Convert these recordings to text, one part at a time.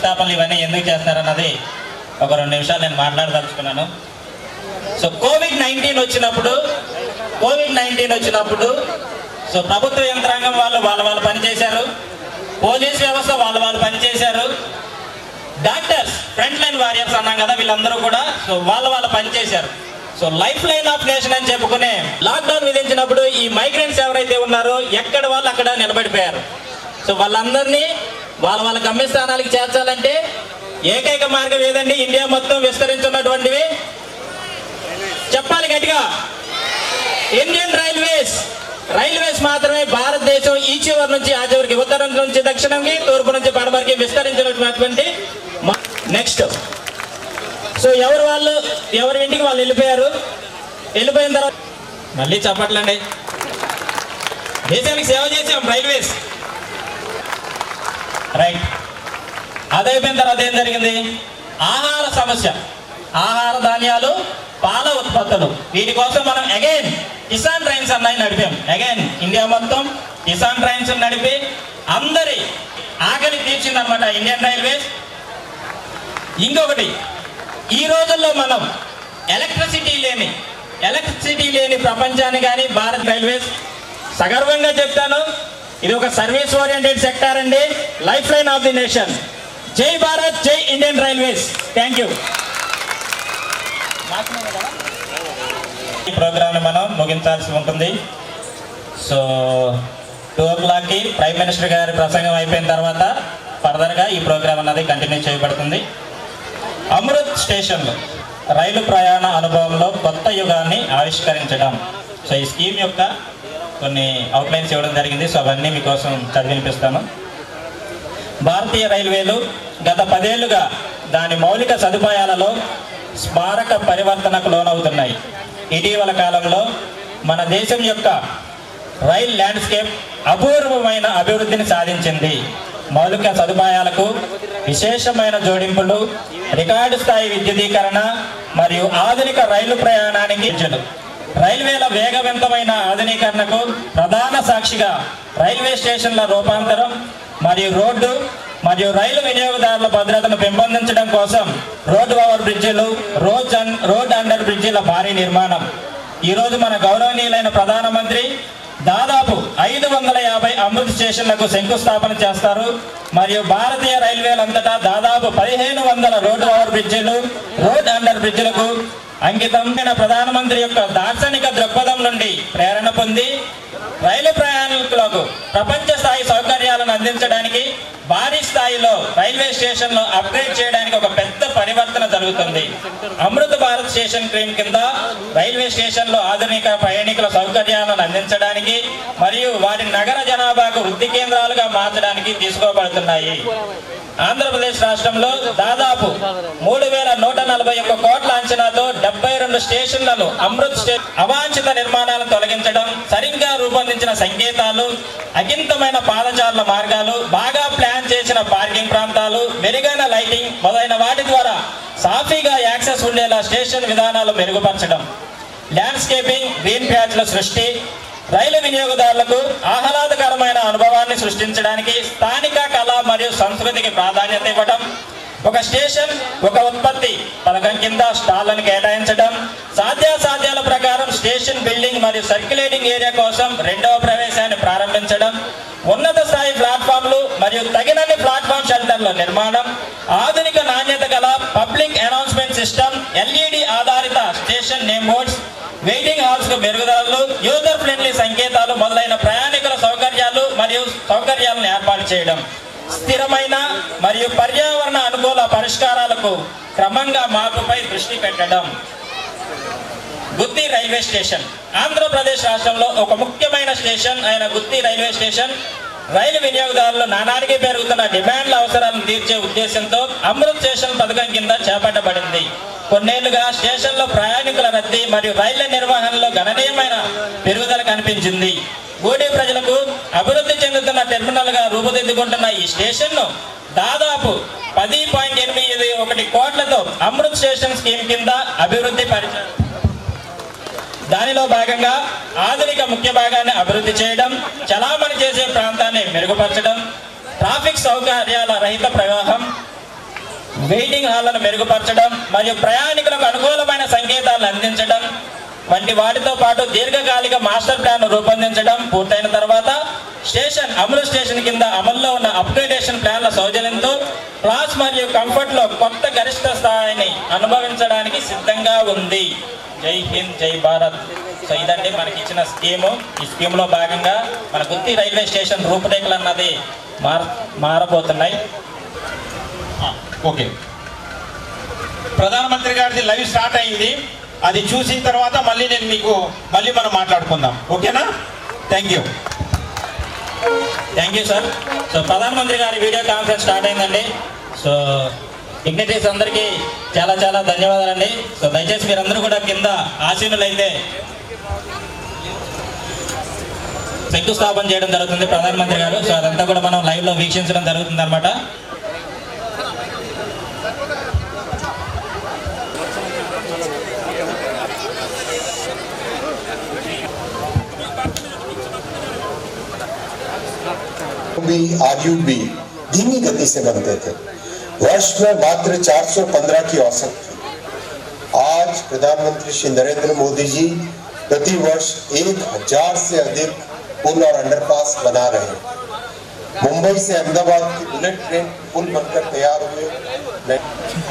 స్థాపనలు ఇవన్నీ ఎందుకు చేస్తారన్నది ఒక 2 నిమిషాలు నేను మాట్లాడదలుచుకున్నాను. సో కోవిడ్-19 వచ్చినప్పుడు సో ప్రభుత్వ యంత్రాంగం వాళ్ళు పనిచేశారు, పోలీస్ వ్యవస్థ వాళ్ళు పనిచేశారు, డాక్టర్స్ ఫ్రంట్ లైన్ వారియర్స్ అన్నాం కదా, వీళ్ళందరూ కూడా సో వాళ్ళు పనిచేశారు. So life line of nation అని చెప్పుకునే లాక్డౌన్ విధించినప్పుడు ఈ మైగ్రెంట్స్ ఎవరైతే ఉన్నారో ఎక్కడ వాళ్ళు అక్కడ నిలబడిపోయారు. సో వాళ్ళందరినీ వాళ్ళ గమ్యస్థానాలకు చేర్చాలంటే ఏకైక మార్గం ఏదండి? ఇండియా మొత్తం విస్తరించున్నటువంటివి చెప్పాలి గట్టిగా, ఇండియన్ రైల్వేస్ మాత్రమే భారతదేశం ఈ చివరి నుంచి ఆ చివరికి, ఉత్తరం నుంచి దక్షిణంకి, తూర్పు నుంచి పడమరకి విస్తరించినటువంటి నెక్స్ట్. సో ఎవరి ఇంటికి వాళ్ళు వెళ్ళిపోయిన తర్వాత మళ్ళీ చెప్పట్లండి, దేశానికి సేవ చేసాం రైల్వేస్, రైట్. అదైపోయిన తర్వాత ఏం జరిగింది? ఆహార సమస్య, ఆహార ధాన్యాలు, పాల ఉత్పత్తులు, వీటి కోసం మనం అగైన్ కిసాన్ ట్రైన్స్ అన్నాయి నడిపాం. అగైన్ ఇండియా మొత్తం కిసాన్ ట్రైన్స్ నడిపి అందరి ఆకలి తీర్చిందనమాట ఇండియన్ రైల్వేస్. ఇంకొకటి, ఈ రోజుల్లో మనం ఎలక్ట్రిసిటీ లేని ప్రపంచాన్ని కానీ భారత్ రైల్వేస్ సగర్వంగా చెప్తాను, ఇది ఒక సర్వీస్ ఓరియంటెడ్ సెక్టార్ అండి, life line of the nation. జై భారత్, జై ఇండియన్ రైల్వేస్. Thank you. ఈ ప్రోగ్రామ్ని మనం ముగించాల్సి ఉంటుంది. సో 2 o'clockకి ప్రైమ్ మినిస్టర్ గారి ప్రసంగం అయిపోయిన తర్వాత ఫర్దర్గా ఈ ప్రోగ్రామ్ అన్నది కంటిన్యూ చేయబడుతుంది. అమృత్ స్టేషన్లు రైలు ప్రయాణ అనుభవంలో కొత్త యుగాన్ని ఆవిష్కరించడం. సో ఈ స్కీమ్ యొక్క కొన్ని అవుట్లైన్స్ ఇవ్వడం జరిగింది. సో అవన్నీ మీకోసం చదివినిపిస్తాను. భారతీయ రైల్వేలు గత 10 ఏళ్లుగా దాని మౌలిక సదుపాయాలలో స్మారక పరివర్తనకు లోనవుతున్నాయి. ఇటీవల కాలంలో మన దేశం యొక్క రైల్ ల్యాండ్స్కేప్ అపూర్వమైన అభివృద్ధిని సాధించింది. మౌలిక సదుపాయాలకు విశేషమైన జోడింపులు, రికార్డు స్థాయి విద్యుదీకరణ మరియు ఆధునిక రైలు ప్రయాణానికి రైల్వేల వేగవంతమైన ఆధునీకరణకు ప్రధాన సాక్షిగా రైల్వే స్టేషన్ల రూపాంతరం మరియు రోడ్డు మరియు రైలు వినియోగదారుల భద్రతను పెంపొందించడం కోసం రోడ్ ఓవర్ బ్రిడ్జిలు, రోడ్ అండర్ బ్రిడ్జిల భారీ నిర్మాణం. ఈరోజు మన గౌరవనీయులైన ప్రధానమంత్రి దాదాపు 550 అమృత్ స్టేషన్లకు శంకుస్థాపన చేస్తారు. మరియు భారతీయ రైల్వేలంతటా దాదాపు 1500 రోడ్ ఓవర్ బ్రిడ్జిలు, రోడ్ అండర్ బ్రిడ్జిలకు అంకితమైన ప్రధానమంత్రి యొక్క దార్శనిక దృక్పథం నుండి ప్రేరణ పొంది రైలు ప్రయాణికులకు ప్రపంచ స్థాయి సౌకర్యాలను అందించడానికి భారీ స్థాయిలో రైల్వే స్టేషన్లు అప్గ్రేడ్ చేయడానికి ఒక పెద్ద పరివర్తన జరుగుతుంది. అమృత భారత్ స్టేషన్ స్కీమ్ కింద రైల్వే స్టేషన్లు ఆధునిక ప్రయాణికుల సౌకర్యాలను అందించడానికి మరియు వారి నగర జనాభాకు వృద్ధి కేంద్రాలుగా మార్చడానికి తీసుకోబడుతున్నాయి. ఆంధ్రప్రదేశ్ రాష్ట్రంలో దాదాపు 3141 కోట్ల అంచనాతో 72 స్టేషన్లను అమృత్ అవాంఛిత నిర్మాణాలను తొలగించడం, సరిగ్గా రూపొందించిన సంకేతాలు, అకింతమైన పాదచారుల మార్గాలు, బాగా ప్లాన్ చేసిన పార్కింగ్ ప్రాంతాలు, మెరుగైన లైటింగ్ మొదలైన వాటి ద్వారా సాఫీగా యాక్సెస్ ఉండేలా స్టేషన్ విధానాలు మెరుగుపరచడం, ల్యాండ్స్కేపింగ్, గ్రీన్ ప్యాచ్ల సృష్టి, రైలు వినియోగదారులకు ఆహ్లాదకరమైన అనుభవాన్ని సృష్టించడానికి స్థానిక కళ మరియు సంస్కృతికి ప్రాధాన్యత ఇవ్వడం, ఒక స్టేషన్ ఒక ఉత్పత్తి పథకం కింద స్టాళ్లను కేటాయించడం, సాధ్యాసాధ్యాల ప్రకారం స్టేషన్ బిల్డింగ్ మరియు సర్క్యులేటింగ్ ఏరియా కోసం 2వ ప్రవేశాన్ని ప్రారంభించడం, ఉన్నత స్థాయి ప్లాట్ఫామ్లు మరియు తగినన్ని ప్లాట్ఫామ్ షెల్టర్ల నిర్మాణం, ఆధునిక నాణ్యత గల పబ్లిక్ అనౌన్స్మెంట్ సిస్టమ్, LED ఆధారిత station name boards, waiting halls కు మెరుగుదలలు, యూజర్ ఫ్రెండ్లీ సంకేతాలు మొదలైన ప్రయాణికుల సౌకర్యాలను ఏర్పాటు చేయడం, స్థిరమైన మరియు పర్యావరణ అనుకూల పరిష్కారాలకు క్రమంగా మార్పుపై దృష్టి పెట్టడం. గుత్తి రైల్వే స్టేషన్ ఆంధ్రప్రదేశ్ రాష్ట్రంలో ఒక ముఖ్యమైన స్టేషన్ అయిన గుత్తి రైల్వే స్టేషన్ రైలు వినియోగదారులు నానాటికి పెరుగుతున్న డిమాండ్ల అవసరాలను తీర్చే ఉద్దేశంతో అమృత్ స్టేషన్ పథకం కింద చేపట్టబడింది. కొన్నేళ్లుగా స్టేషన్లో ప్రయాణికుల రద్దీ మరియు రైళ్ల నిర్వహణలో గణనీయమైన పెరుగుదల కనిపించింది. గూడె ప్రజలకు అభివృద్ధి చెందుతున్న టెర్మినల్ గా రూపుదిద్దుకుంటున్న ఈ స్టేషన్ను దాదాపు 10.81 కోట్లతో అమృత్ స్టేషన్ స్కీమ్ కింద అభివృద్ధి పరిచారు. దానిలో భాగంగా ఆధునిక ముఖ్య భాగాన్ని అభివృద్ధి చేయడం, చలామణి చేసే ప్రాంతాన్ని మెరుగుపరచడం, ట్రాఫిక్ సౌకర్యాల రహిత ప్రవాహం, వెయిటింగ్ హాళ్లను మెరుగుపరచడం మరియు ప్రయాణికులకు అనుకూలమైన సంకేతాలను అందించడం వంటి వాటితో పాటు దీర్ఘకాలిక మాస్టర్ ప్లాన్ రూపొందించడం పూర్తయిన తర్వాత అమలు స్టేషన్ కింద అమల్లో ఉన్న అప్గ్రేడేషన్ ప్లాన్ల సౌజన్యంతో క్లాస్ మరియు కంఫర్ట్లో కొత్త గరిష్ట స్థాయిని అనుభవించడానికి సిద్ధంగా ఉంది. జై హింద్, జై భారత్. సో ఇదండి మనకి ఇచ్చిన స్కీము. ఈ స్కీమ్లో భాగంగా మన గుత్తి రైల్వే స్టేషన్ రూపురేఖలు అన్నది మారబోతున్నాయి. ఓకే, ప్రధానమంత్రి గారిది లైవ్ స్టార్ట్ అయింది. అది చూసిన తర్వాత మళ్ళీ మనం మాట్లాడుకుందాం. ఓకేనా? Thank you sir. సో ప్రధానమంత్రి గారి వీడియో కాన్ఫరెన్స్ స్టార్ట్ అయిందండి. సో డిగ్నిటీస్ అందరికీ చాలా చాలా ధన్యవాదాలండి. సో దయచేసి మీరందరూ కూడా కింద ఆసీనులైతే శంకుస్థాపన చేయడం జరుగుతుంది ప్రధానమంత్రి గారు. సో అదంతా కూడా మనం లైవ్లో వీక్షించడం జరుగుతుంది అనమాట. आरयूबी धीमी गति से बनते थे। वर्ष में मात्र 415 की औसत थी। आज प्रधानमंत्री श्री नरेंद्र मोदी जी प्रति वर्ष 1000 से अधिक पुल और अंडरपास बना रहे हैं। मुंबई से अहमदाबाद की बुलेट ट्रेन पुल बनकर तैयार हुए।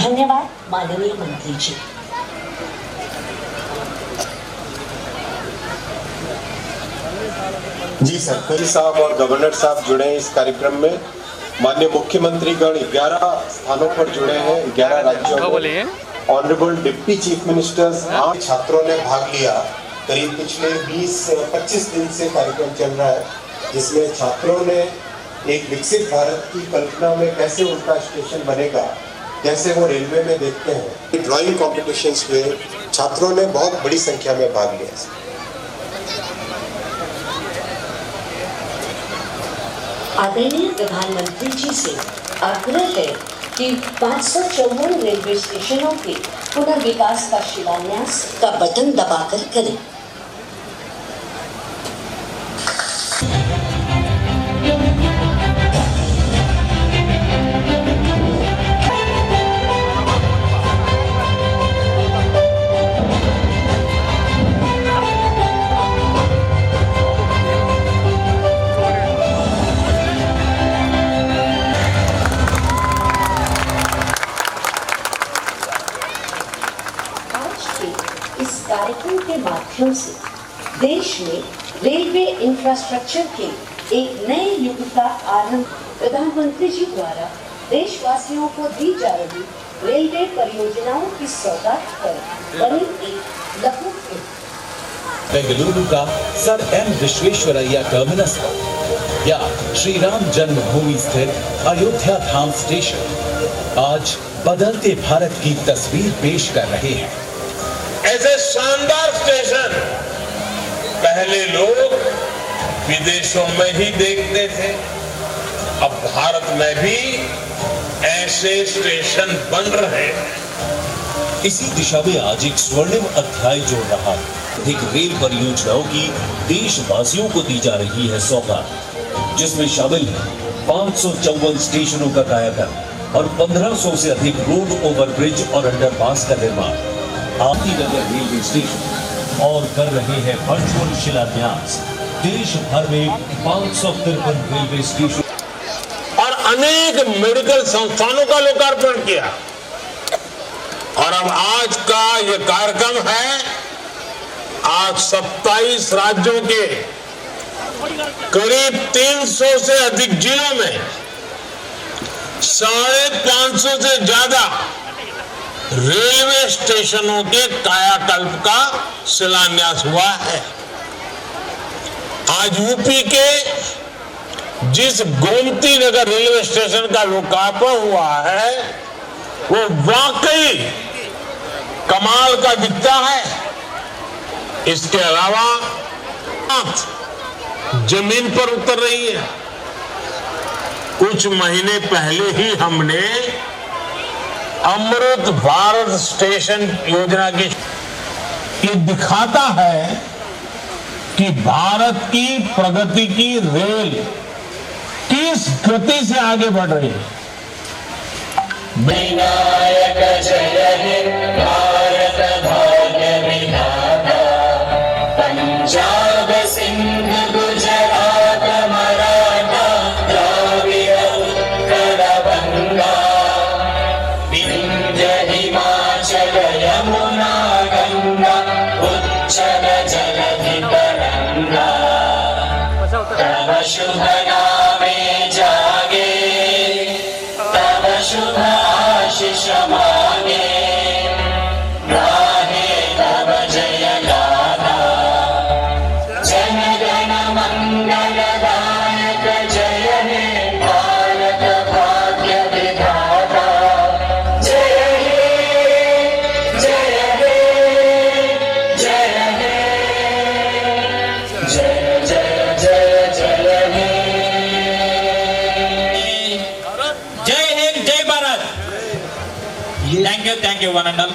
धन्यवाद माननीय मंत्री जी। जी सर, साहब और गवर्नर साहब जुड़े हैं इस कार्यक्रम में। माननीय मुख्यमंत्री गण 11 स्थानों पर जुड़े हैं, 11 राज्यों में। ऑनरेबल डिप्टी चीफ मिनिस्टर्स, 8 छात्रों ने भाग लिया। करीब पिछले 20-25 दिन से कार्यक्रम चल रहा है, जिसमें छात्रों ने एक विकसित भारत की कल्पना में कैसे उनका स्टेशन बनेगा, जैसे वो रेलवे में देखते हैं। ड्राइंग कॉम्पिटिशन्स में छात्रों ने बहुत बड़ी संख्या में भाग लिया। आदरणीय प्रधानमंत्री जी से आग्रह है कि 554 रेलवे स्टेशनों के पुनर्विकास का शिलान्यास का बटन दबाकर करें। इस कार्यक्रम के माध्यम से देश में रेलवे इंफ्रास्ट्रक्चर के एक नए युग का आरंभ प्रधानमंत्री जी द्वारा देशवासियों को दी जा रही रेलवे परियोजनाओं की सौगात पर बनी एक लघु फिल्म। बेंगलुरु का सर एम विश्वेश्वरैया टर्मिनस या श्री राम जन्मभूमि स्थित अयोध्या धाम स्टेशन आज बदलते भारत की तस्वीर पेश कर रहे हैं। ऐसे शानदार स्टेशन पहले लोग विदेशों में ही देखते थे, अब भारत में भी ऐसे स्टेशन बन रहे हैं। इसी दिशा में आज एक स्वर्णिम अध्याय जोड़ रहा है। अधिक रेल परियोजनाओं की देशवासियों को दी जा रही है सौगात, जिसमें शामिल है 554 स्टेशनों का कायाकल्प और 1500 से अधिक रोड ओवरब्रिज और अंडरपास का निर्माण। आदिनगर रेलवे स्टेशन और कर रहे हैं वर्चुअल शिलान्यास। देश भर में 553 रेलवे स्टेशन और अनेक मेडिकल संस्थानों का लोकार्पण किया। और अब आज का ये कार्यक्रम है, आज 27 राज्यों के करीब 300 से अधिक जिलों में 550 से ज्यादा रेलवे स्टेशनों के कायाकल्प का शिलान्यास हुआ है। आज यूपी के जिस गोमती नगर रेलवे स्टेशन का लोकार्पण हुआ है, वो वाकई कमाल का दिखता है। इसके अलावा जमीन पर उतर रही है। कुछ महीने पहले ही हमने अमृत भारत स्टेशन योजना की, ये दिखाता है कि भारत की प्रगति की रेल किस गति से आगे बढ़ रही है। विनायक जय हे भारत भाग्य विधाता पंजाब सिंध गुजरात मराठा द्राविड़ उत्कल बंगा विंध्य हिमाचल यमुना गंगा उच्चल जलधि तरंगा तव शुभ नामे जागे तव शुभ आशीष मांगे गाहे तव जय गाथा जन गण मंगल दायक जय हे भारत भाग्य विधाता जय हे जय हे जय हे जय जय जय जय हे जय हिंद जय Bharat thank you one and all